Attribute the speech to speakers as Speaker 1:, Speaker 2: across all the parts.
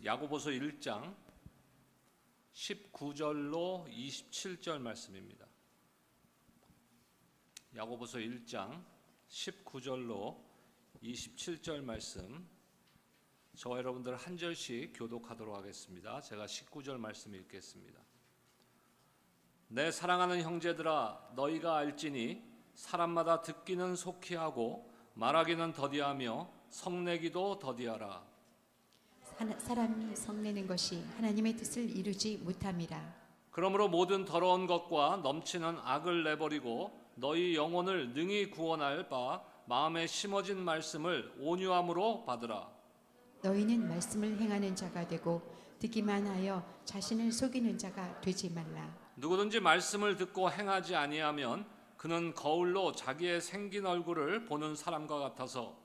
Speaker 1: 야고보서 1장 19절로 27절 말씀입니다. 야고보서 1장 19절로 27절 말씀, 저와 여러분들 한 절씩 교독하도록 하겠습니다. 제가 19절 말씀 읽겠습니다. 내 사랑하는 형제들아, 너희가 알지니 사람마다 듣기는 속히 하고 말하기는 더디하며 성내기도 더디하라.
Speaker 2: 사람이 성내는 것이 하나님의 뜻을 이루지 못함이라.
Speaker 1: 그러므로 모든 더러운 것과 넘치는 악을 내버리고 너희 영혼을 능히 구원할 바 마음에 심어진 말씀을 온유함으로 받으라.
Speaker 2: 너희는 말씀을 행하는 자가 되고 듣기만 하여 자신을 속이는 자가 되지 말라.
Speaker 1: 누구든지 말씀을 듣고 행하지 아니하면 그는 거울로 자기의 생긴 얼굴을 보는 사람과 같아서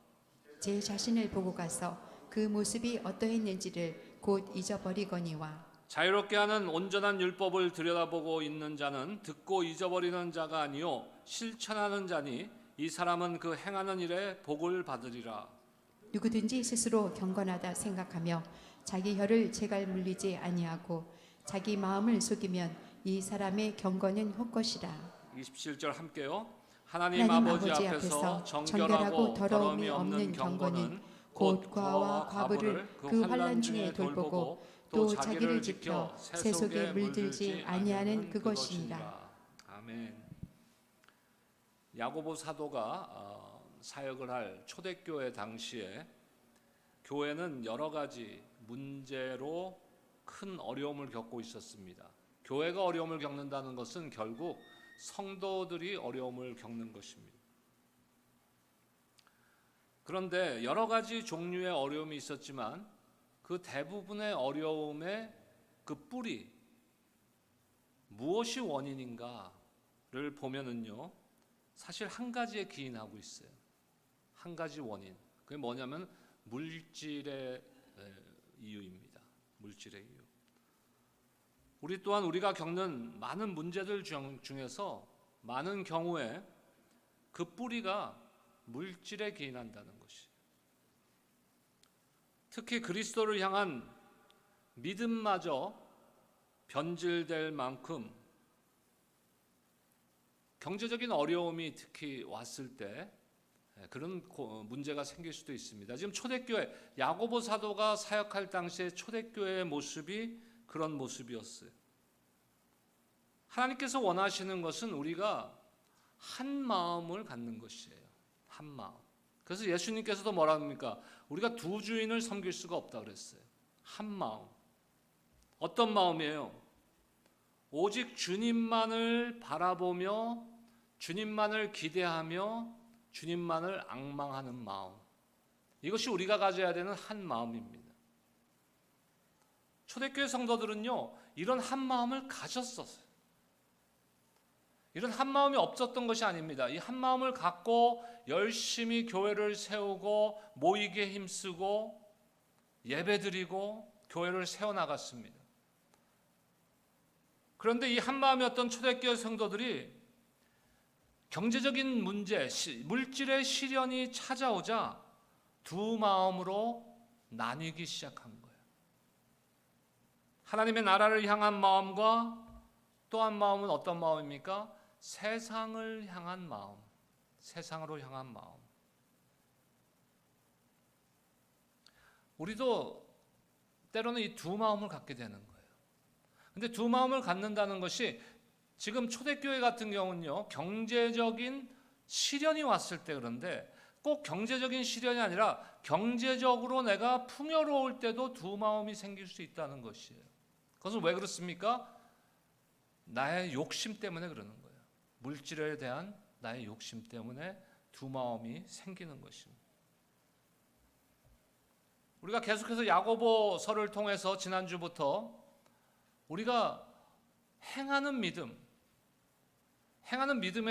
Speaker 2: 제 자신을 보고 가서 그 모습이 어떠했는지를 곧 잊어버리거니와.
Speaker 1: 자유롭게 하는 온전한 율법을 들여다보고 있는 자는 듣고 잊어버리는 자가 아니요 실천하는 자니 이 사람은 그 행하는 일에 복을 받으리라.
Speaker 2: 누구든지 스스로 경건하다 생각하며 자기 혀를 제갈 물리지 아니하고 자기 마음을 속이면 이 사람의 경건은 헛것이라.
Speaker 1: 27절 함께요. 하나님 아버지 앞에서 정결하고 더러움이 없는 경건은 곧 과와 과부를 그 환난 중에 돌보고 또 자기를 지켜 새 속에 물들지 아니하는 그것이니라. 아멘. 야고보 사도가 사역을 할 초대교회 당시에 교회는 여러 가지 문제로 큰 어려움을 겪고 있었습니다. 교회가 어려움을 겪는다는 것은 결국 성도들이 어려움을 겪는 것입니다. 그런데 여러 가지 종류의 어려움이 있었지만 그 대부분의 어려움의 그 뿌리, 무엇이 원인인가를 보면은요, 사실 한 가지에 기인하고 있어요. 한 가지 원인. 그게 뭐냐면 물질의 이유입니다. 물질의 이유. 우리 또한 우리가 겪는 많은 문제들 중에서 많은 경우에 그 뿌리가 물질에 기인한다는 것이. 특히 그리스도를 향한 믿음마저 변질될 만큼 경제적인 어려움이 특히 왔을 때 그런 문제가 생길 수도 있습니다. 지금 초대교회 야고보 사도가 사역할 당시에 초대교회의 모습이 그런 모습이었어요. 하나님께서 원하시는 것은 우리가 한 마음을 갖는 것이에요. 한 마음. 그래서 예수님께서도 뭐라 합니까? 우리가 두 주인을 섬길 수가 없다 그랬어요. 한 마음. 어떤 마음이에요? 오직 주님만을 바라보며 주님만을 기대하며 주님만을 앙망하는 마음. 이것이 우리가 가져야 되는 한 마음입니다. 초대교회 성도들은요, 이런 한 마음을 가졌었어요. 이런 한 마음이 없었던 것이 아닙니다. 이 한 마음을 갖고 열심히 교회를 세우고 모이기에 힘쓰고 예배드리고 교회를 세워나갔습니다. 그런데 이 한 마음이었던 초대교회 성도들이 경제적인 문제, 물질의 시련이 찾아오자 두 마음으로 나뉘기 시작한 거예요. 하나님의 나라를 향한 마음과 또 한 마음은 어떤 마음입니까? 세상을 향한 마음, 세상으로 향한 마음. 우리도 때로는 이 두 마음을 갖게 되는 거예요. 근데 두 마음을 갖는다는 것이 지금 초대교회 같은 경우는요, 경제적인 시련이 왔을 때 그런데 꼭 경제적인 시련이 아니라 경제적으로 내가 풍요로울 때도 두 마음이 생길 수 있다는 것이에요. 그것은 왜 그렇습니까? 나의 욕심 때문에 그러는 거예요. 물질에 대한 나의 욕심 때문에 두 마음이 생기는 것입니다. 우리가 계속해서 야고보서를 통해서 지난주부터 우리가 행하는 믿음에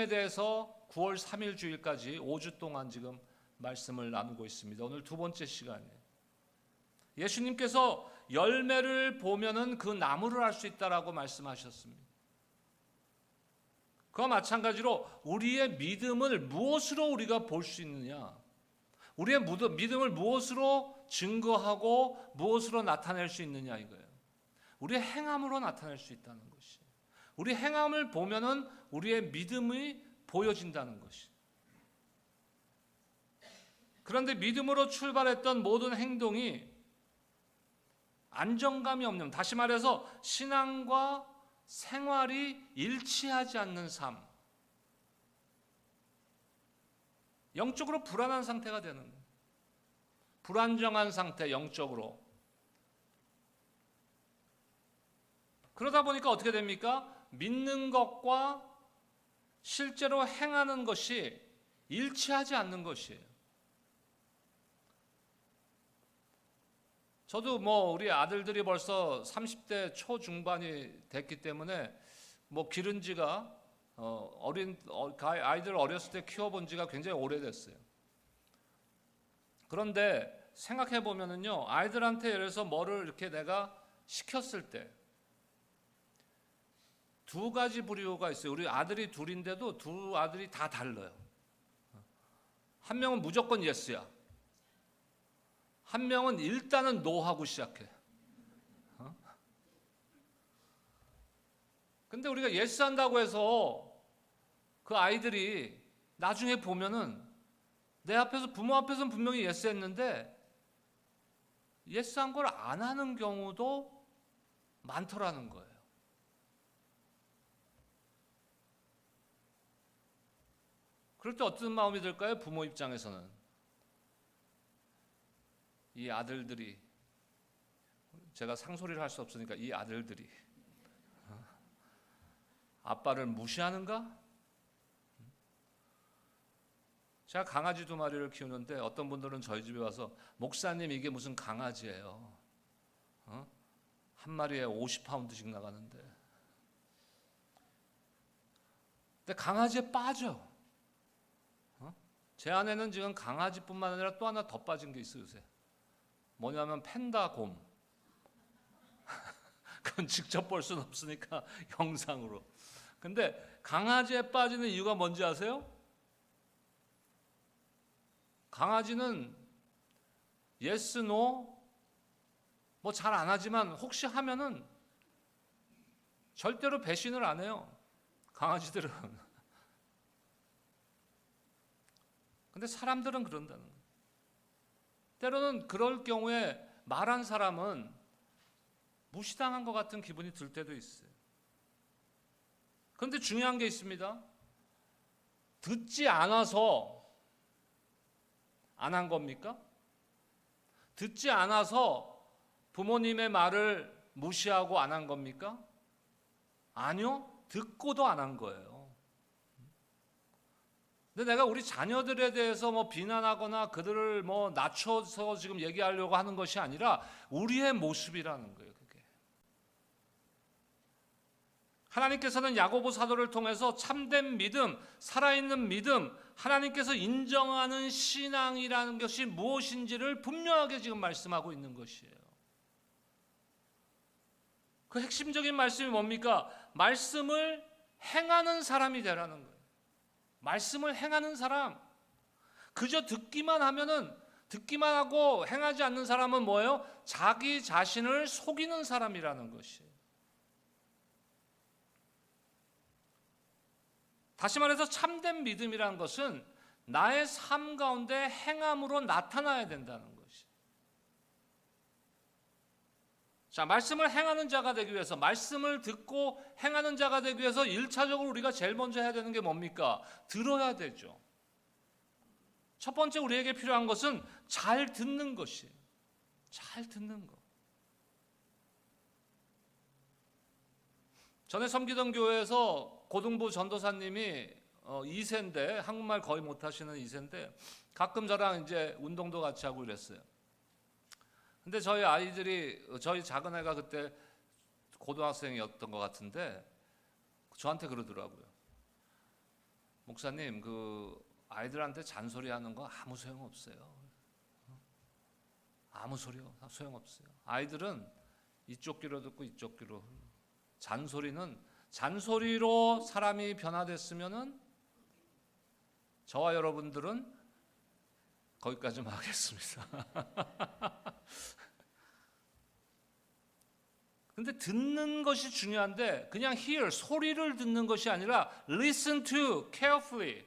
Speaker 1: 대해서 9월 3일 주일까지 5주 동안 지금 말씀을 나누고 있습니다. 오늘 두 번째 시간이에요. 예수님께서 열매를 보면은 그 나무를 알 수 있다라고 말씀하셨습니다. 그와 마찬가지로 우리의 믿음을 무엇으로 우리가 볼 수 있느냐? 우리의 믿음을 무엇으로 증거하고 무엇으로 나타낼 수 있느냐 이거예요. 우리의 행함으로 나타낼 수 있다는 것이. 우리 행함을 보면은 우리의 믿음이 보여진다는 것이. 그런데 믿음으로 출발했던 모든 행동이 안정감이 없는, 다시 말해서 신앙과 생활이 일치하지 않는 삶, 영적으로 불안한 상태가 되는 거예요. 불안정한 상태, 영적으로. 그러다 보니까 어떻게 됩니까? 믿는 것과 실제로 행하는 것이 일치하지 않는 것이에요. 저도 우리 아들들이 벌써 30대 초중반이 됐기 때문에 기른 지가 아이들 어렸을 때 키워본 지가 굉장히 오래됐어요. 그런데 생각해 보면은요, 아이들한테 예를 들어서 뭐를 이렇게 내가 시켰을 때 두 가지 부류가 있어요. 우리 아들이 둘인데도 두 아들이 다 달라요. 한 명은 무조건 예스야. 한 명은 일단은 노하고 시작해. 근데 우리가 예스 한다고 해서 그 아이들이 나중에 보면은 내 앞에서, 부모 앞에서는 분명히 예스 했는데 예스 한 걸 안 하는 경우도 많더라는 거예요. 그럴 때 어떤 마음이 들까요? 부모 입장에서는 이 아들들이, 제가 상소리를 할 수 없으니까 이 아들들이 아빠를 무시하는가? 제가 강아지 2마리를 키우는데 어떤 분들은 저희 집에 와서 목사님 이게 무슨 강아지예요? 한 마리에 50파운드씩 나가는데. 근데 강아지에 빠져. 제 안에는 지금 강아지뿐만 아니라 또 하나 더 빠진 게 있어요, 요새. 뭐냐면 팬다곰. 그건 직접 볼 수는 없으니까 영상으로. 근데 강아지에 빠지는 이유가 뭔지 아세요? 강아지는 yes, no 잘 안 하지만 혹시 하면은 절대로 배신을 안 해요. 강아지들은. 근데 사람들은 그런다는 거예요. 때로는 그럴 경우에 말한 사람은 무시당한 것 같은 기분이 들 때도 있어요. 그런데 중요한 게 있습니다. 듣지 않아서 안 한 겁니까? 듣지 않아서 부모님의 말을 무시하고 안 한 겁니까? 아니요. 듣고도 안 한 거예요. 근데 내가 우리 자녀들에 대해서 비난하거나 그들을 낮춰서 지금 얘기하려고 하는 것이 아니라 우리의 모습이라는 거예요, 그게. 하나님께서는 야고보 사도를 통해서 참된 믿음, 살아있는 믿음, 하나님께서 인정하는 신앙이라는 것이 무엇인지를 분명하게 지금 말씀하고 있는 것이에요. 그 핵심적인 말씀이 뭡니까? 말씀을 행하는 사람이 되라는 거예요. 말씀을 행하는 사람. 그저 듣기만 하고 행하지 않는 사람은 뭐예요? 자기 자신을 속이는 사람이라는 것이에요. 다시 말해서 참된 믿음이라는 것은 나의 삶 가운데 행함으로 나타나야 된다는 것이. 자, 말씀을 행하는 자가 되기 위해서, 말씀을 듣고 행하는 자가 되기 위해서 1차적으로 우리가 제일 먼저 해야 되는 게 뭡니까? 들어야 되죠. 첫 번째 우리에게 필요한 것은 잘 듣는 것이에요. 잘 듣는 것. 전에 섬기던 교회에서 고등부 전도사님이 2세인데, 한국말 거의 못하시는 2세인데 가끔 저랑 이제 운동도 같이 하고 이랬어요. 근데 저희 아이들이, 저희 작은 애가 그때 고등학생이었던 것 같은데 저한테 그러더라고요. 목사님, 그 아이들한테 잔소리하는 거 아무 소용없어요. 아무 소용없어요. 아이들은 이쪽 귀로 듣고 이쪽 귀로. 잔소리로 사람이 변화됐으면은 저와 여러분들은 거기까지만 하겠습니다. 근데 듣는 것이 중요한데 그냥 hear, 소리를 듣는 것이 아니라 listen to carefully.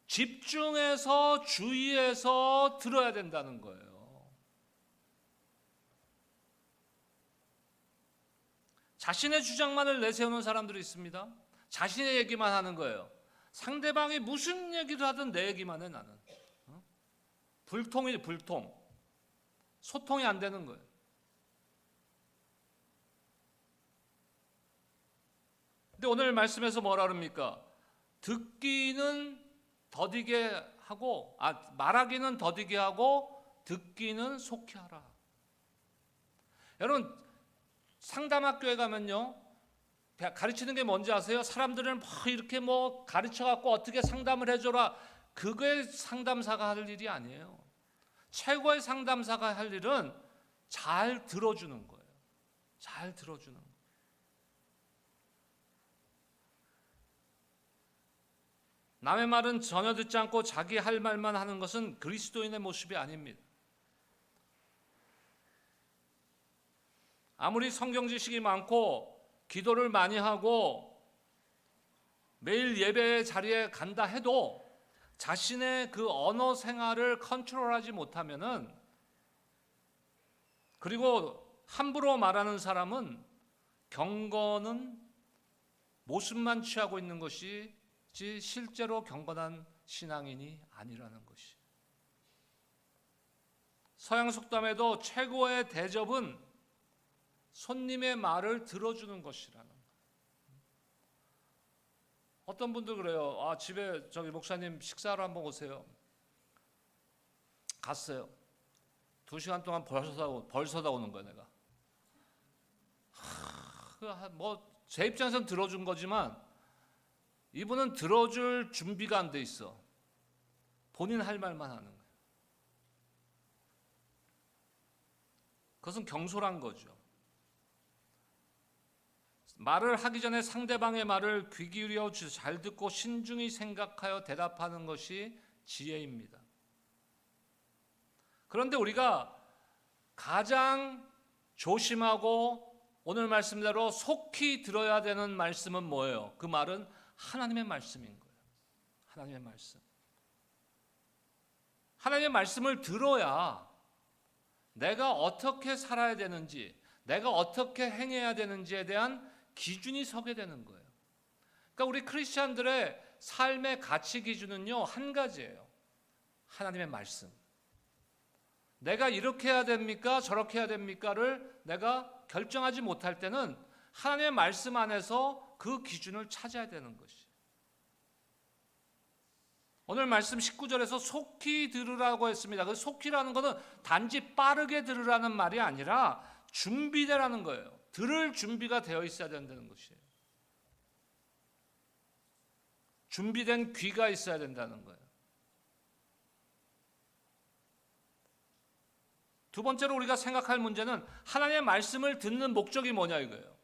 Speaker 1: 집중해서 주의해서 들어야 된다는 거예요. 자신의 주장만을 내세우는 사람들이 있습니다. 자신의 얘기만 하는 거예요. 상대방이 무슨 얘기를 하든 내 얘기만 해 나는. 불통이지 불통. 소통이 안 되는 거예요. 근데 오늘 말씀에서 뭐라 그럽니까? 듣기는 더디게 하고, 말하기는 더디게 하고 듣기는 속히 하라. 여러분 상담학교에 가면요 가르치는 게 뭔지 아세요? 사람들은 이렇게 가르쳐 갖고 어떻게 상담을 해줘라. 그게 상담사가 할 일이 아니에요. 최고의 상담사가 할 일은 잘 들어주는 거예요. 잘 들어주는 거예요. 남의 말은 전혀 듣지 않고 자기 할 말만 하는 것은 그리스도인의 모습이 아닙니다. 아무리 성경 지식이 많고 기도를 많이 하고 매일 예배 자리에 간다 해도 자신의 그 언어 생활을 컨트롤하지 못하면은, 그리고 함부로 말하는 사람은 경건은 모습만 취하고 있는 것이지 실제로 경건한 신앙인이 아니라는 것이. 서양 속담에도 최고의 대접은 손님의 말을 들어주는 것이라는 거예요. 어떤 분들 그래요. 집에 저기 목사님 식사하러 한번 오세요. 갔어요. 2시간 동안 벌서다 오는 거야 내가. 제 입장에서는 들어준 거지만 이분은 들어줄 준비가 안 돼 있어. 본인 할 말만 하는 거예요. 그것은 경솔한 거죠. 말을 하기 전에 상대방의 말을 귀 기울여 잘 듣고 신중히 생각하여 대답하는 것이 지혜입니다. 그런데 우리가 가장 조심하고 오늘 말씀대로 속히 들어야 되는 말씀은 뭐예요? 그 말은 하나님의 말씀인 거예요. 하나님의 말씀. 하나님의 말씀을 들어야 내가 어떻게 살아야 되는지, 내가 어떻게 행해야 되는지에 대한 기준이 서게 되는 거예요. 그러니까 우리 크리스찬들의 삶의 가치 기준은요, 한 가지예요. 하나님의 말씀. 내가 이렇게 해야 됩니까? 저렇게 해야 됩니까?를 내가 결정하지 못할 때는 하나님의 말씀 안에서 그 기준을 찾아야 되는 것이. 오늘 말씀 19절에서 속히 들으라고 했습니다. 그 속히라는 것은 단지 빠르게 들으라는 말이 아니라 준비되라는 거예요. 들을 준비가 되어 있어야 된다는 것이에요. 준비된 귀가 있어야 된다는 거예요. 두 번째로 우리가 생각할 문제는 하나님의 말씀을 듣는 목적이 뭐냐 이거예요.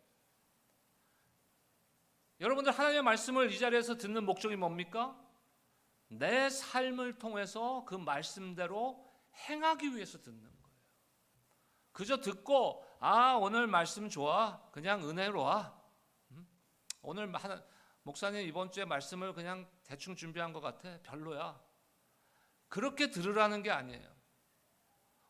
Speaker 1: 여러분들 하나님의 말씀을 이 자리에서 듣는 목적이 뭡니까? 내 삶을 통해서 그 말씀대로 행하기 위해서 듣는 거예요. 그저 듣고 오늘 말씀 좋아, 그냥 은혜로워. 오늘 목사님 이번 주에 말씀을 그냥 대충 준비한 것 같아, 별로야. 그렇게 들으라는 게 아니에요.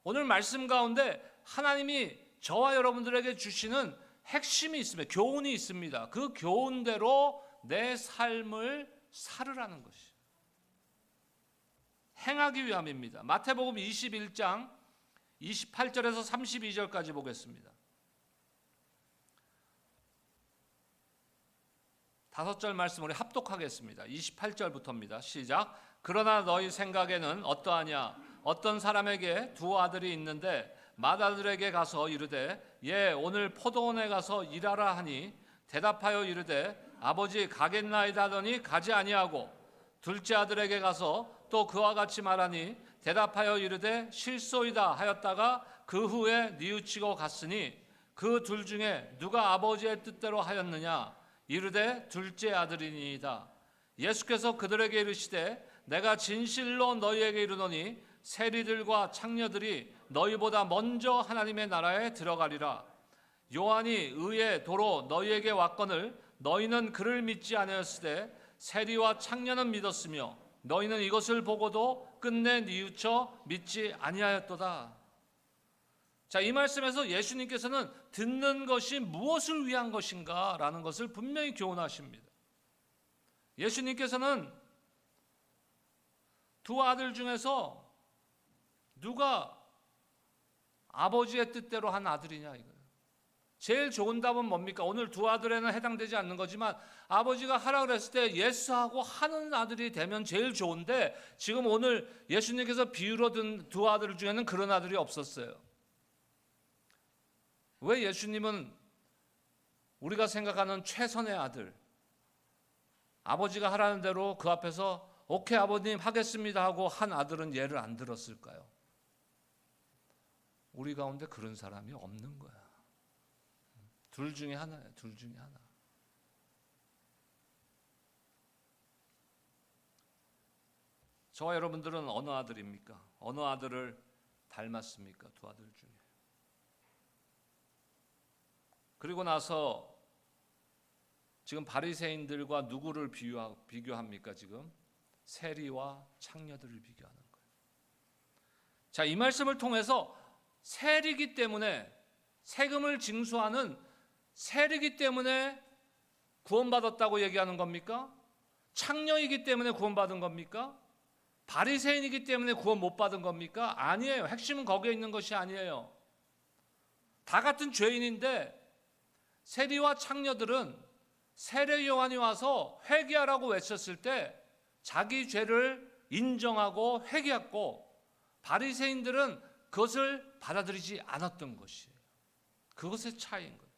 Speaker 1: 오늘 말씀 가운데 하나님이 저와 여러분들에게 주시는 핵심이 있습니다. 교훈이 있습니다. 그 교훈대로 내 삶을 살으라는 것이 행하기 위함입니다. 마태복음 21장 28절에서 32절까지 보겠습니다. 5절 말씀 우리 합독하겠습니다. 28절부터입니다. 시작. 그러나 너희 생각에는 어떠하냐? 어떤 사람에게 두 아들이 있는데 맏아들에게 가서 이르되 오늘 포도원에 가서 일하라 하니 대답하여 이르되 아버지 가겠나이다 하더니 가지 아니하고 둘째 아들에게 가서 또 그와 같이 말하니 대답하여 이르되 실소이다 하였다가 그 후에 뉘우치고 갔으니 그 둘 중에 누가 아버지의 뜻대로 하였느냐? 이르되 둘째 아들이니이다. 예수께서 그들에게 이르시되 내가 진실로 너희에게 이르노니 세리들과 창녀들이 너희보다 먼저 하나님의 나라에 들어가리라. 요한이 의의 도로 너희에게 왔거늘 너희는 그를 믿지 아니하였으되 세리와 창녀는 믿었으며 너희는 이것을 보고도 끝내 뉘우쳐 믿지 아니하였도다. 자, 이 말씀에서 예수님께서는 듣는 것이 무엇을 위한 것인가 라는 것을 분명히 교훈하십니다. 예수님께서는 두 아들 중에서 누가 아버지의 뜻대로 한 아들이냐 이거예요. 제일 좋은 답은 뭡니까? 오늘 두 아들에는 해당되지 않는 거지만 아버지가 하라 그랬을 때 예스하고 하는 아들이 되면 제일 좋은데 지금 오늘 예수님께서 비유로 든 두 아들 중에는 그런 아들이 없었어요. 왜 예수님은 우리가 생각하는 최선의 아들, 아버지가 하라는 대로 그 앞에서 오케이 아버님 하겠습니다 하고 한 아들은 예를 안 들었을까요? 우리 가운데 그런 사람이 없는 거야. 둘 중에 하나야, 둘 중에 하나. 저와 여러분들은 어느 아들입니까? 어느 아들을 닮았습니까? 두 아들 중에. 그리고 나서 지금 바리새인들과 누구를 비교합니까? 지금 세리와 창녀들을 비교하는 거예요. 자, 이 말씀을 통해서 세리기 때문에 세금을 징수하는 세리기 때문에 구원받았다고 얘기하는 겁니까? 창녀이기 때문에 구원받은 겁니까? 바리새인이기 때문에 구원 못 받은 겁니까? 아니에요. 핵심은 거기에 있는 것이 아니에요. 다 같은 죄인인데 세리와 창녀들은 세례 요한이 와서 회개하라고 외쳤을 때 자기 죄를 인정하고 회개했고 바리새인들은 그것을 받아들이지 않았던 것이에요. 그것의 차이인 거예요.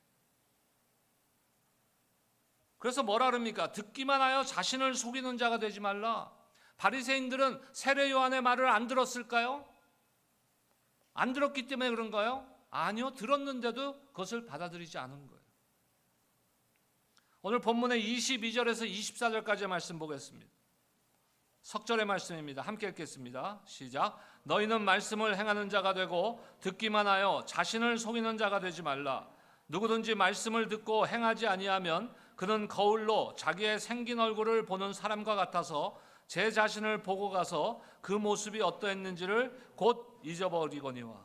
Speaker 1: 그래서 뭐라 그럽니까? 듣기만 하여 자신을 속이는 자가 되지 말라. 바리새인들은 세례 요한의 말을 안 들었을까요? 안 들었기 때문에 그런가요? 아니요. 들었는데도 그것을 받아들이지 않은 거예요. 오늘 본문의 22절에서 24절까지의 말씀 보겠습니다. 석절의 말씀입니다. 함께 읽겠습니다. 시작. 너희는 말씀을 행하는 자가 되고 듣기만 하여 자신을 속이는 자가 되지 말라. 누구든지 말씀을 듣고 행하지 아니하면 그는 거울로 자기의 생긴 얼굴을 보는 사람과 같아서 제 자신을 보고 가서 그 모습이 어떠했는지를 곧 잊어버리거니와.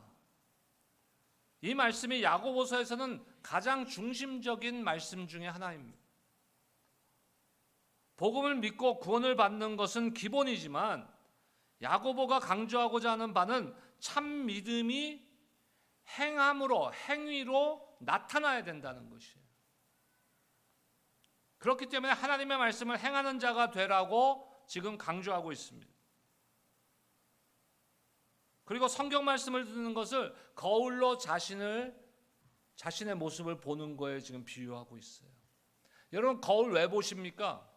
Speaker 1: 이 말씀이 야고보서에서는 가장 중심적인 말씀 중에 하나입니다. 복음을 믿고 구원을 받는 것은 기본이지만 야고보가 강조하고자 하는 바는 참 믿음이 행함으로, 행위로 나타나야 된다는 것이에요. 그렇기 때문에 하나님의 말씀을 행하는 자가 되라고 지금 강조하고 있습니다. 그리고 성경 말씀을 듣는 것을 거울로 자신의 모습을 보는 거에 지금 비유하고 있어요. 여러분 거울 왜 보십니까?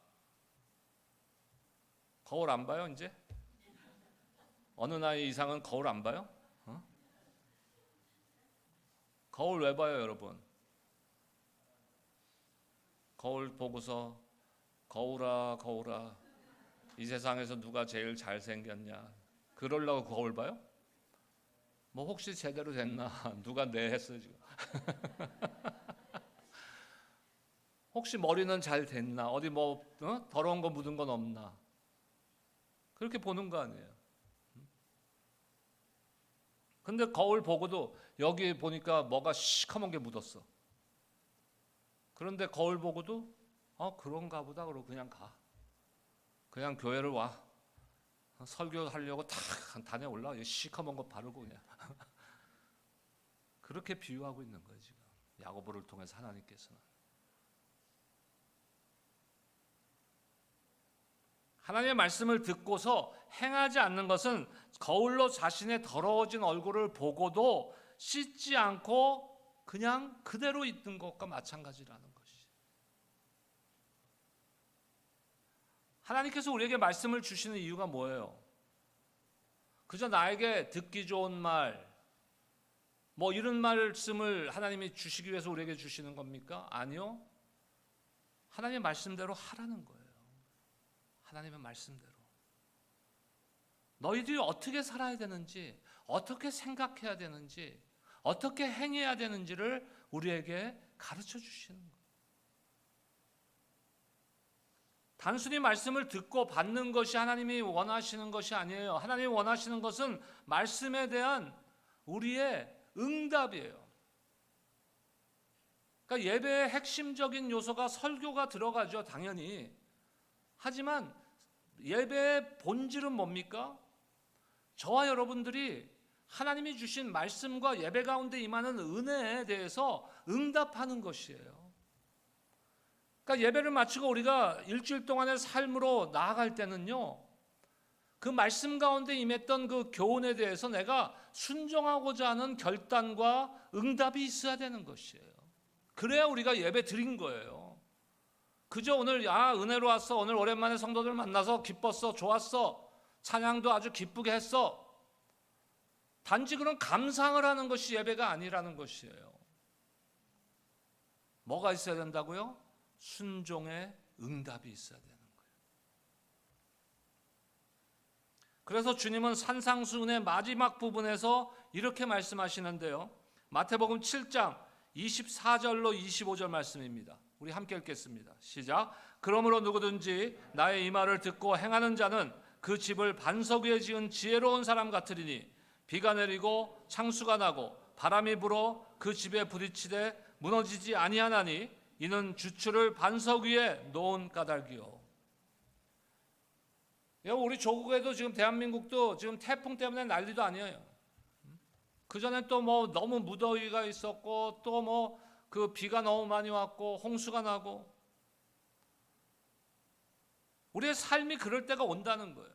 Speaker 1: 거울 안 봐요 이제? 어느 나이 이상은 거울 안 봐요? 거울 왜 봐요 여러분? 거울 보고서 거울아 거울아 이 세상에서 누가 제일 잘생겼냐 그러려고 거울 봐요? 뭐 혹시 제대로 됐나 누가 네 했어 지금 혹시 머리는 잘 됐나 어디 뭐 더러운 거 묻은 건 없나 그렇게 보는 거 아니에요. 근데 거울 보고도 여기 보니까 뭐가 시커먼 게 묻었어. 그런데 거울 보고도 그런가 보다 그러고 그냥 가. 그냥 교회를 와. 설교하려고 탁 단에 올라와. 시커먼 거 바르고 그냥. 그렇게 비유하고 있는 거예요 지금. 야고보를 통해서 하나님께서는. 하나님의 말씀을 듣고서 행하지 않는 것은 거울로 자신의 더러워진 얼굴을 보고도 씻지 않고 그냥 그대로 있는 것과 마찬가지라는 것이죠. 하나님께서 우리에게 말씀을 주시는 이유가 뭐예요? 그저 나에게 듣기 좋은 말, 뭐 이런 말씀을 하나님이 주시기 위해서 우리에게 주시는 겁니까? 아니요. 하나님의 말씀대로 하라는 거예요. 하나님의 말씀대로. 너희들이 어떻게 살아야 되는지, 어떻게 생각해야 되는지, 어떻게 행해야 되는지를 우리에게 가르쳐 주시는 거예요. 단순히 말씀을 듣고 받는 것이 하나님이 원하시는 것이 아니에요. 하나님이 원하시는 것은 말씀에 대한 우리의 응답이에요. 그러니까 예배의 핵심적인 요소가 설교가 들어가죠, 당연히. 하지만 예배의 본질은 뭡니까? 저와 여러분들이 하나님이 주신 말씀과 예배 가운데 임하는 은혜에 대해서 응답하는 것이에요. 그러니까 예배를 마치고 우리가 일주일 동안의 삶으로 나아갈 때는요, 그 말씀 가운데 임했던 그 교훈에 대해서 내가 순종하고자 하는 결단과 응답이 있어야 되는 것이에요. 그래야 우리가 예배 드린 거예요. 그저 오늘 은혜로 왔어, 오늘 오랜만에 성도들 만나서 기뻤어, 좋았어, 찬양도 아주 기쁘게 했어, 단지 그런 감상을 하는 것이 예배가 아니라는 것이에요. 뭐가 있어야 된다고요? 순종의 응답이 있어야 되는 거예요. 그래서 주님은 산상수훈의 마지막 부분에서 이렇게 말씀하시는데요, 마태복음 7장 24절로 25절 말씀입니다. 우리 함께 읽겠습니다. 시작. 그러므로 누구든지 나의 이 말을 듣고 행하는 자는 그 집을 반석 위에 지은 지혜로운 사람 같으리니 비가 내리고 창수가 나고 바람이 불어 그 집에 부딪히되 무너지지 아니하나니 이는 주추를 반석 위에 놓은 까닭이요. 우리 조국에도 지금 대한민국도 지금 태풍 때문에 난리도 아니에요. 그 전에 또 뭐 너무 무더위가 있었고 또 뭐 그 비가 너무 많이 왔고 홍수가 나고, 우리의 삶이 그럴 때가 온다는 거예요.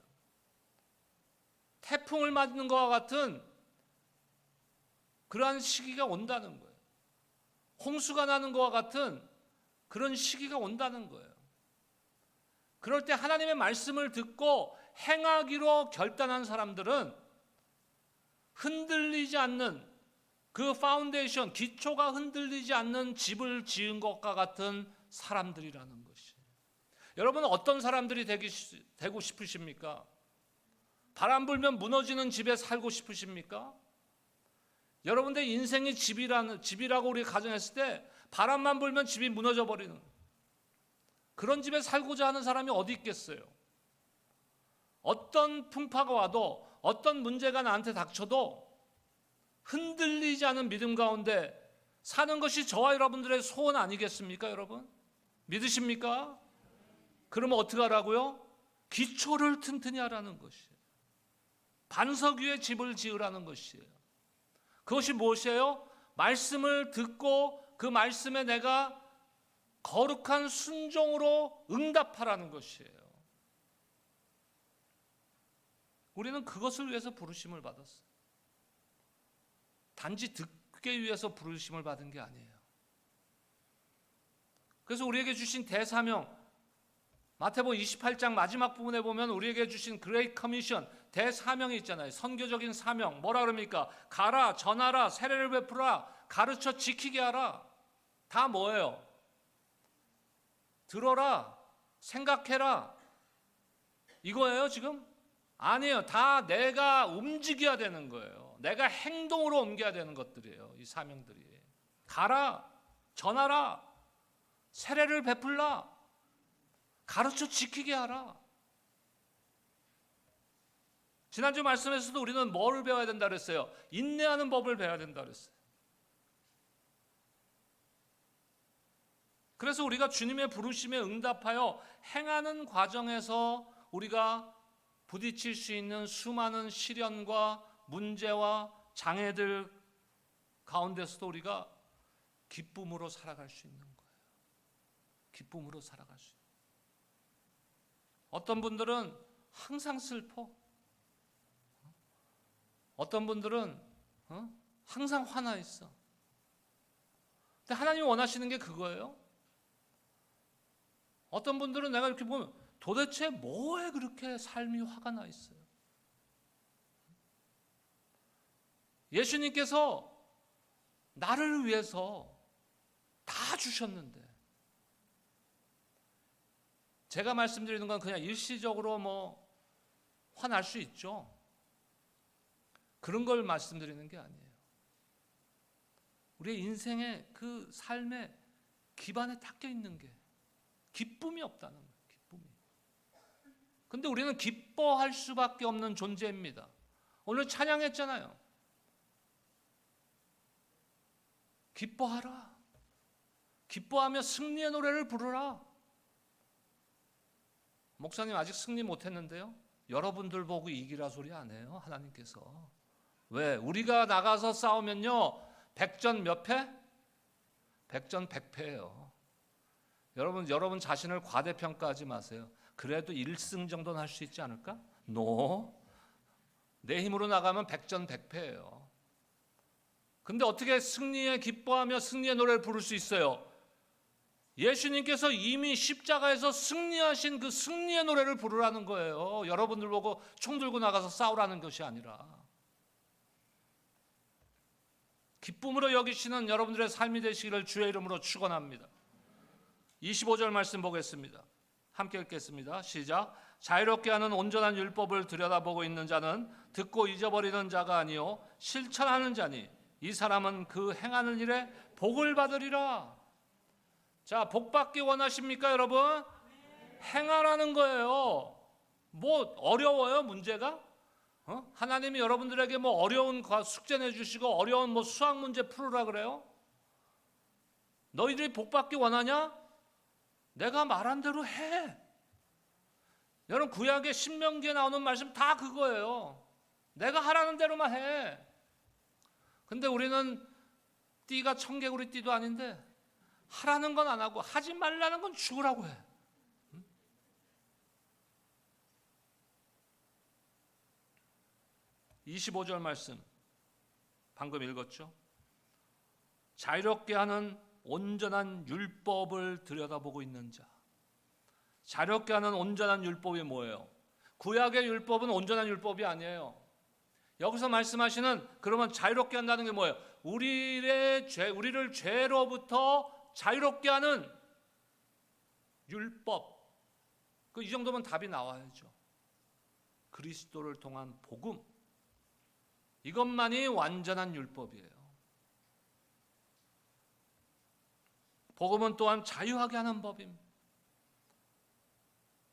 Speaker 1: 태풍을 맞는 것과 같은 그러한 시기가 온다는 거예요. 홍수가 나는 것과 같은 그런 시기가 온다는 거예요. 그럴 때 하나님의 말씀을 듣고 행하기로 결단한 사람들은 흔들리지 않는 그 파운데이션, 기초가 흔들리지 않는 집을 지은 것과 같은 사람들이라는 것이에요. 여러분은 어떤 사람들이 되고 싶으십니까? 바람 불면 무너지는 집에 살고 싶으십니까? 여러분들 인생이 집이라고 우리 가정했을 때 바람만 불면 집이 무너져 버리는 그런 집에 살고자 하는 사람이 어디 있겠어요? 어떤 풍파가 와도, 어떤 문제가 나한테 닥쳐도 흔들리지 않은 믿음 가운데 사는 것이 저와 여러분들의 소원 아니겠습니까, 여러분? 믿으십니까? 그러면 어떻게 하라고요? 기초를 튼튼히 하라는 것이에요. 반석 위에 집을 지으라는 것이에요. 그것이 무엇이에요? 말씀을 듣고 그 말씀에 내가 거룩한 순종으로 응답하라는 것이에요. 우리는 그것을 위해서 부르심을 받았어요. 단지 듣기 위해서 부르심을 받은 게 아니에요. 그래서 우리에게 주신 대사명, 마태복음 28장 마지막 부분에 보면 우리에게 주신 그레이트 커미션, 대사명이 있잖아요. 선교적인 사명, 뭐라 그럽니까? 가라, 전하라, 세례를 베풀라, 가르쳐 지키게 하라. 다 뭐예요? 들어라, 생각해라, 이거예요 지금? 아니에요. 다 내가 움직여야 되는 거예요. 내가 행동으로 옮겨야 되는 것들이에요, 이 사명들이. 가라, 전하라, 세례를 베풀라, 가르쳐 지키게 하라. 지난주 말씀에서도 우리는 뭐를 배워야 된다 그랬어요? 인내하는 법을 배워야 된다 그랬어요. 그래서 우리가 주님의 부르심에 응답하여 행하는 과정에서 우리가 부딪힐 수 있는 수많은 시련과 문제와 장애들 가운데서도 우리가 기쁨으로 살아갈 수 있는 거예요. 기쁨으로 살아갈 수 있는 거예요. 어떤 분들은 항상 슬퍼. 어떤 분들은 항상 화나 있어. 근데 하나님이 원하시는 게 그거예요. 어떤 분들은 내가 이렇게 보면 도대체 뭐에 그렇게 삶이 화가 나 있어요? 예수님께서 나를 위해서 다 주셨는데, 제가 말씀드리는 건 그냥 일시적으로 뭐 화날 수 있죠. 그런 걸 말씀드리는 게 아니에요. 우리의 인생의 그 삶의 기반에 닦여 있는 게 기쁨이 없다는 거예요. 기쁨이. 근데 우리는 기뻐할 수밖에 없는 존재입니다. 오늘 찬양했잖아요. 기뻐하라. 기뻐하며 승리의 노래를 부르라. 목사님 아직 승리 못했는데요. 여러분들 보고 이기라 소리 안 해요. 하나님께서. 왜? 우리가 나가서 싸우면요. 100전 몇 패? 100전 100패예요. 여러분 자신을 과대평가하지 마세요. 그래도 1승 정도는 할 수 있지 않을까? 내 힘으로 나가면 100전 100패예요. 근데 어떻게 승리에 기뻐하며 승리의 노래를 부를 수 있어요? 예수님께서 이미 십자가에서 승리하신 그 승리의 노래를 부르라는 거예요. 여러분들 보고 총 들고 나가서 싸우라는 것이 아니라. 기쁨으로 여기시는 여러분들의 삶이 되시기를 주의 이름으로 축원합니다. 25절 말씀 보겠습니다. 함께 읽겠습니다. 시작. 자유롭게 하는 온전한 율법을 들여다보고 있는 자는 듣고 잊어버리는 자가 아니요 실천하는 자니 이 사람은 그 행하는 일에 복을 받으리라. 자, 복 받기 원하십니까, 여러분? 행하라는 거예요. 뭐 어려워요, 문제가? 하나님이 여러분들에게 뭐 어려운 숙제 내주시고 어려운 뭐 수학 문제 풀으라 그래요? 너희들이 복 받기 원하냐? 내가 말한 대로 해. 여러분 구약의 신명기에 나오는 말씀 다 그거예요. 내가 하라는 대로만 해. 근데 우리는 띠가 청개구리 띠도 아닌데 하라는 건 안 하고 하지 말라는 건 죽으라고 해. 25절 말씀 방금 읽었죠? 자유롭게 하는 온전한 율법을 들여다보고 있는 자. 자유롭게 하는 온전한 율법이 뭐예요? 구약의 율법은 온전한 율법이 아니에요. 여기서 말씀하시는 그러면 자유롭게 한다는 게 뭐예요? 우리를 죄로부터 자유롭게 하는 율법. 이 정도면 답이 나와야죠. 그리스도를 통한 복음. 이것만이 완전한 율법이에요. 복음은 또한 자유하게 하는 법입니다.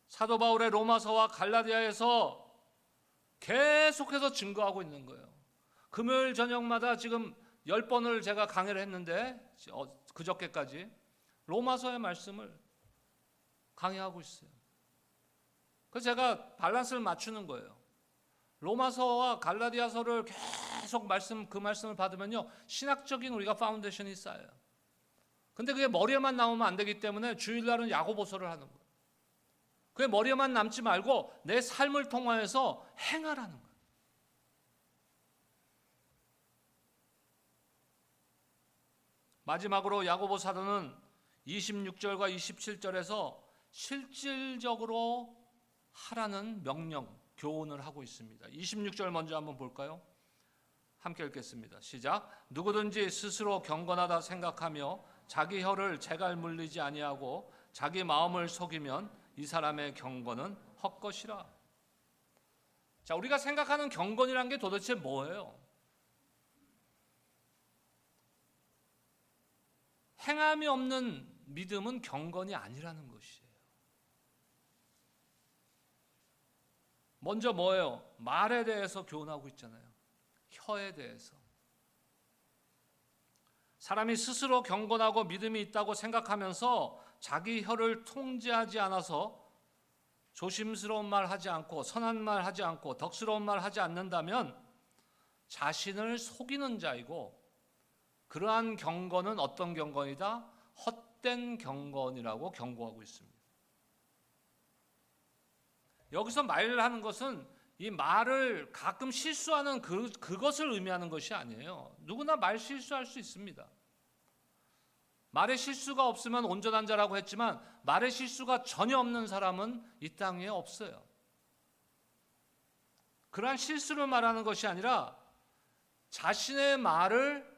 Speaker 1: 사도 바울의 로마서와 갈라디아에서 계속해서 증거하고 있는 거예요. 금요일 저녁마다 지금 10번을 제가 강의를 했는데 그저께까지 로마서의 말씀을 강의하고 있어요. 그래서 제가 밸런스를 맞추는 거예요. 로마서와 갈라디아서를 계속 그 말씀을 받으면요 신학적인 우리가 파운데이션이 쌓여요. 근데 그게 머리에만 나오면 안 되기 때문에 주일날은 야고보서를 하는 거예요. 그게 머리에만 남지 말고 내 삶을 통하여서 행하라는 거예요. 마지막으로 야고보 사도는 26절과 27절에서 실질적으로 하라는 명령, 교훈을 하고 있습니다. 26절 먼저 한번 볼까요? 함께 읽겠습니다. 시작. 누구든지 스스로 경건하다 생각하며 자기 혀를 재갈 물리지 아니하고 자기 마음을 속이면 이 사람의 경건은 헛것이라. 자, 우리가 생각하는 경건이란 게 도대체 뭐예요? 행함이 없는 믿음은 경건이 아니라는 것이에요. 먼저 뭐예요? 말에 대해서 교훈하고 있잖아요. 혀에 대해서. 사람이 스스로 경건하고 믿음이 있다고 생각하면서 자기 혀를 통제하지 않아서 조심스러운 말 하지 않고 선한 말 하지 않고 덕스러운 말 하지 않는다면 자신을 속이는 자이고 그러한 경건은 어떤 경건이다? 헛된 경건이라고 경고하고 있습니다. 여기서 말을 하는 것은 이 말을 가끔 실수하는 그것을 의미하는 것이 아니에요. 누구나 말 실수할 수 있습니다. 말에 실수가 없으면 온전한 자라고 했지만 말에 실수가 전혀 없는 사람은 이 땅에 없어요. 그러한 실수를 말하는 것이 아니라 자신의 말을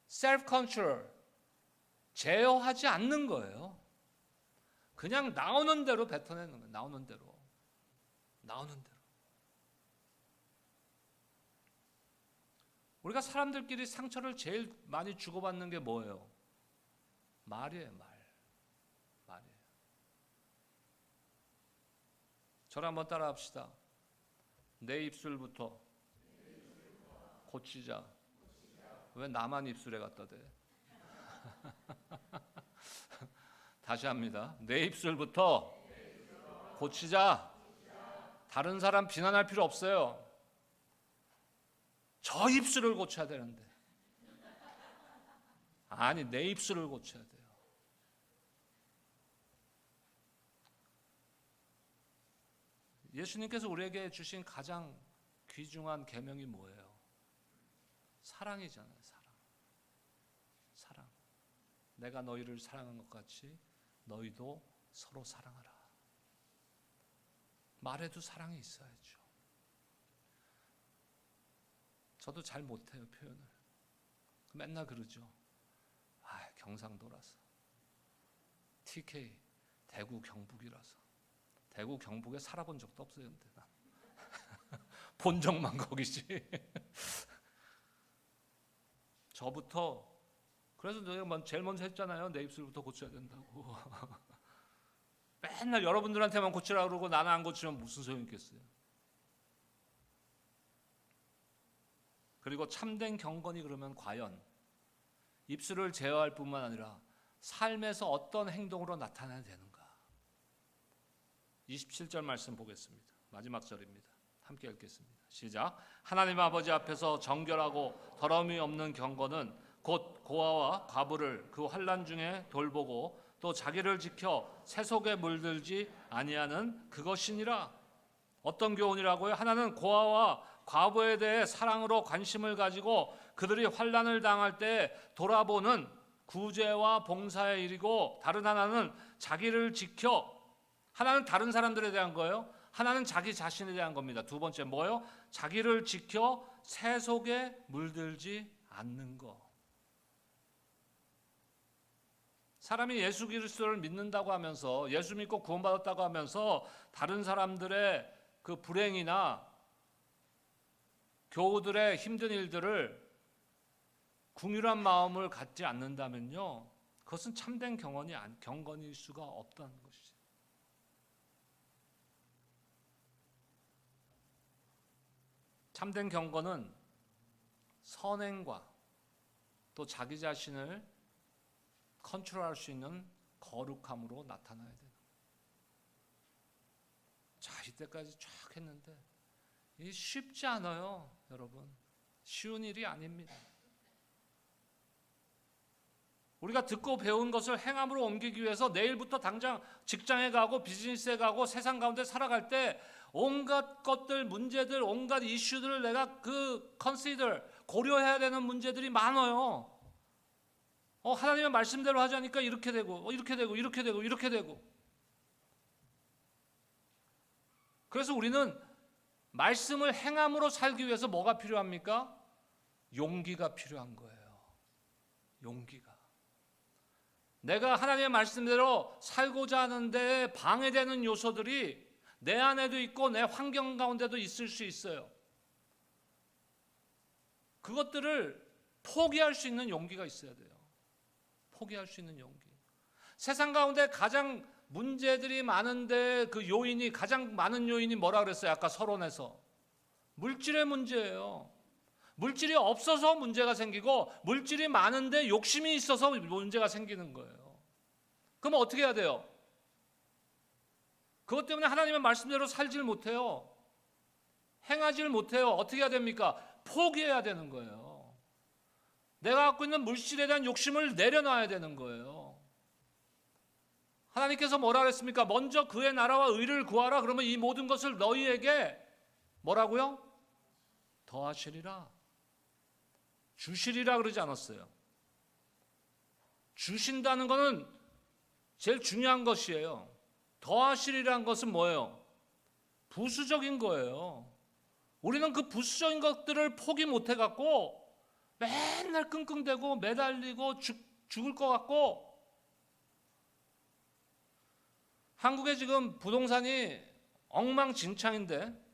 Speaker 1: self-control, 제어하지 않는 거예요. 그냥 나오는 대로 뱉어내는 거예요. 나오는 대로. 우리가 사람들끼리 상처를 제일 많이 주고받는 게 뭐예요? 말이에요, 말이에요. 저를 한번 따라 합시다. 내 입술부터 고치자. 왜 나만 입술에 갖다 대? 다시 합니다. 내 입술부터 고치자. 다른 사람 비난할 필요 없어요. 저 입술을 고쳐야 되는데. 아니, 내 입술을 고쳐야 돼요. 예수님께서 우리에게 주신 가장 귀중한 계명이 뭐예요? 사랑이잖아요. 사랑. 내가 너희를 사랑한 것 같이 너희도 서로 사랑하라. 말에도 사랑이 있어야죠. 저도 잘 못해요, 표현을. 맨날 그러죠. 경상도라서, TK, 대구 경북이라서. 대구 경북에 살아본 적도 없어요. 근데 난 본 적만 거기지. 저부터, 그래서 내가 제일 먼저 했잖아요. 내 입술부터 고쳐야 된다고. 맨날 여러분들한테만 고치라고 그러고 나는 안 고치면 무슨 소용이 있겠어요. 그리고 참된 경건이 그러면 과연 입술을 제어할 뿐만 아니라 삶에서 어떤 행동으로 나타나야 되는가? 27절 말씀 보겠습니다. 마지막 절입니다. 함께 읽겠습니다. 시작. 하나님 아버지 앞에서 정결하고 더러움이 없는 경건은 곧 고아와 과부를 그 환난 중에 돌보고 또 자기를 지켜 세속에 물들지 아니하는 그것이니라. 어떤 교훈이라고요? 하나는 고아와 과부에 대해 사랑으로 관심을 가지고 그들이 환난을 당할 때 돌아보는 구제와 봉사의 일이고, 다른 하나는 자기를 지켜, 하나는 다른 사람들에 대한 거예요. 하나는 자기 자신에 대한 겁니다. 두 번째 뭐예요? 자기를 지켜 세속에 물들지 않는 거. 사람이 예수 그리스도를 믿는다고 하면서, 예수 믿고 구원받았다고 하면서 다른 사람들의 그 불행이나 교우들의 힘든 일들을 궁휼한 마음을 갖지 않는다면요, 그것은 참된 경건일 수가 없다는 것이죠. 참된 경건은 선행과 또 자기 자신을 컨트롤할 수 있는 거룩함으로 나타나야 돼요. 자, 이때까지 쫙 했는데 이게 쉽지 않아요, 여러분. 쉬운 일이 아닙니다. 우리가 듣고 배운 것을 행함으로 옮기기 위해서 내일부터 당장 직장에 가고 비즈니스에 가고 세상 가운데 살아갈 때 온갖 것들, 문제들, 온갖 이슈들을 내가 고려해야 되는 문제들이 많아요. 하나님의 말씀대로 하자니까 이렇게 되고 이렇게 되고 이렇게 되고 이렇게 되고. 그래서 우리는 말씀을 행함으로 살기 위해서 뭐가 필요합니까? 용기가 필요한 거예요. 용기가. 내가 하나님의 말씀대로 살고자 하는데 방해되는 요소들이 내 안에도 있고 내 환경 가운데도 있을 수 있어요. 그것들을 포기할 수 있는 용기가 있어야 돼요. 포기할 수 있는 용기. 세상 가운데 가장 문제들이 많은데 가장 많은 요인이 뭐라 그랬어요? 아까 서론에서. 물질의 문제예요. 물질이 없어서 문제가 생기고, 물질이 많은데 욕심이 있어서 문제가 생기는 거예요. 그럼 어떻게 해야 돼요? 그것 때문에 하나님의 말씀대로 살질 못해요. 행하질 못해요. 어떻게 해야 됩니까? 포기해야 되는 거예요. 내가 갖고 있는 물질에 대한 욕심을 내려놔야 되는 거예요. 하나님께서 뭐라 그랬습니까? 먼저 그의 나라와 의를 구하라. 그러면 이 모든 것을 너희에게 뭐라고요? 더하시리라. 주시리라 그러지 않았어요. 주신다는 것은 제일 중요한 것이에요. 더하시리라는 것은 뭐예요? 부수적인 거예요. 우리는 그 부수적인 것들을 포기 못 해갖고 맨날 끙끙대고 매달리고 죽을 것 같고. 한국에 지금 부동산이 엉망진창인데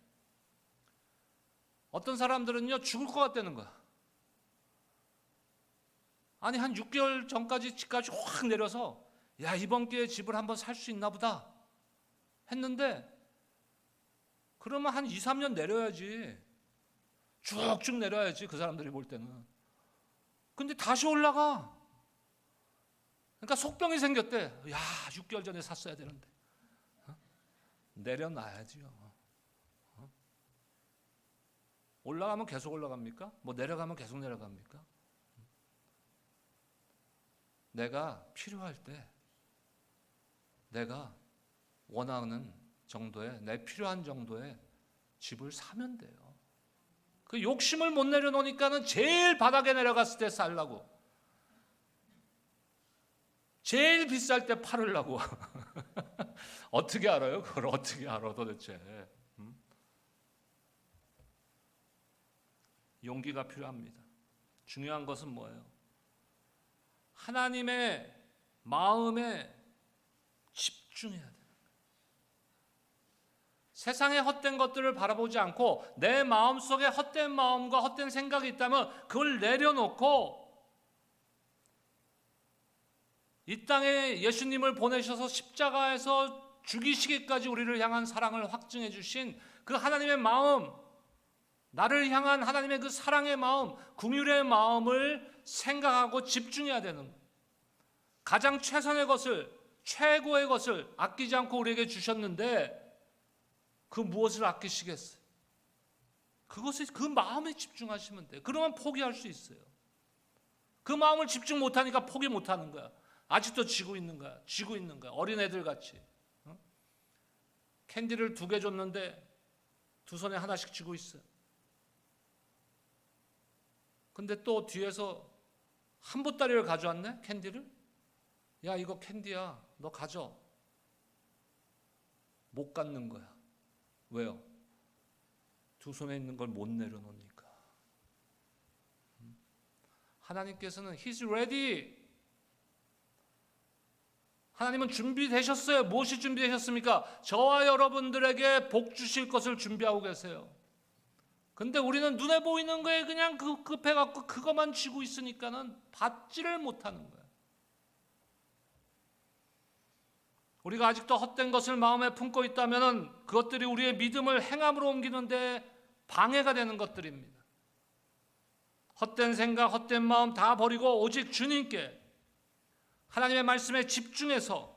Speaker 1: 어떤 사람들은요 죽을 것 같다는 거야. 아니 한 6개월 전까지 집값이 확 내려서 야 이번 기회에 집을 한번 살 수 있나 보다 했는데 그러면 한 2, 3년 내려야지. 쭉쭉 내려야지 그 사람들이 볼 때는. 근데 다시 올라가. 그러니까 속병이 생겼대. 야 6개월 전에 샀어야 되는데. 내려놔야지요. 올라가면 계속 올라갑니까? 뭐 내려가면 계속 내려갑니까? 내가 필요할 때 내가 원하는 정도의 내 필요한 정도의 집을 사면 돼요. 그 욕심을 못 내려놓으니까는 제일 바닥에 내려갔을 때 살라고, 제일 비쌀 때 팔으려고. 어떻게 알아요? 그걸 어떻게 알아 도대체? 용기가 필요합니다. 중요한 것은 뭐예요? 하나님의 마음에 집중해야 돼요. 세상의 헛된 것들을 바라보지 않고 내 마음속에 헛된 마음과 헛된 생각이 있다면 그걸 내려놓고 이 땅에 예수님을 보내셔서 십자가에서 죽이시기까지 우리를 향한 사랑을 확증해 주신 그 하나님의 마음, 나를 향한 하나님의 그 사랑의 마음, 긍휼의 마음을 생각하고 집중해야 되는 거예요. 가장 최선의 것을, 최고의 것을 아끼지 않고 우리에게 주셨는데 그 무엇을 아끼시겠어요? 그것에, 그 마음에 집중하시면 돼요. 그러면 포기할 수 있어요. 그 마음을 집중 못하니까 포기 못하는 거야. 아직도 쥐고 있는 거야. 쥐고 있는 거야. 어린애들 같이. 캔디를 2개 줬는데 2손에 하나씩 쥐고 있어요. 근데 또 뒤에서 한 보따리를 가져왔네, 캔디를. 야, 이거 캔디야. 너 가져. 못 갖는 거야. 왜요? 2손에 있는 걸 못 내려놓으니까. 하나님께서는 He's ready. 하나님은 준비되셨어요. 무엇이 준비되셨습니까? 저와 여러분들에게 복 주실 것을 준비하고 계세요. 근데 우리는 눈에 보이는 거에 그냥 급해갖고 그것만 쥐고 있으니까는 받지를 못하는 거예요. 우리가 아직도 헛된 것을 마음에 품고 있다면 그것들이 우리의 믿음을 행함으로 옮기는데 방해가 되는 것들입니다. 헛된 생각, 헛된 마음 다 버리고 오직 주님께 하나님의 말씀에 집중해서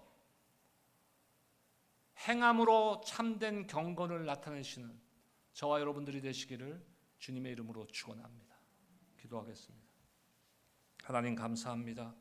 Speaker 1: 행함으로 참된 경건을 나타내시는 저와 여러분들이 되시기를 주님의 이름으로 축원합니다. 기도하겠습니다. 하나님 감사합니다.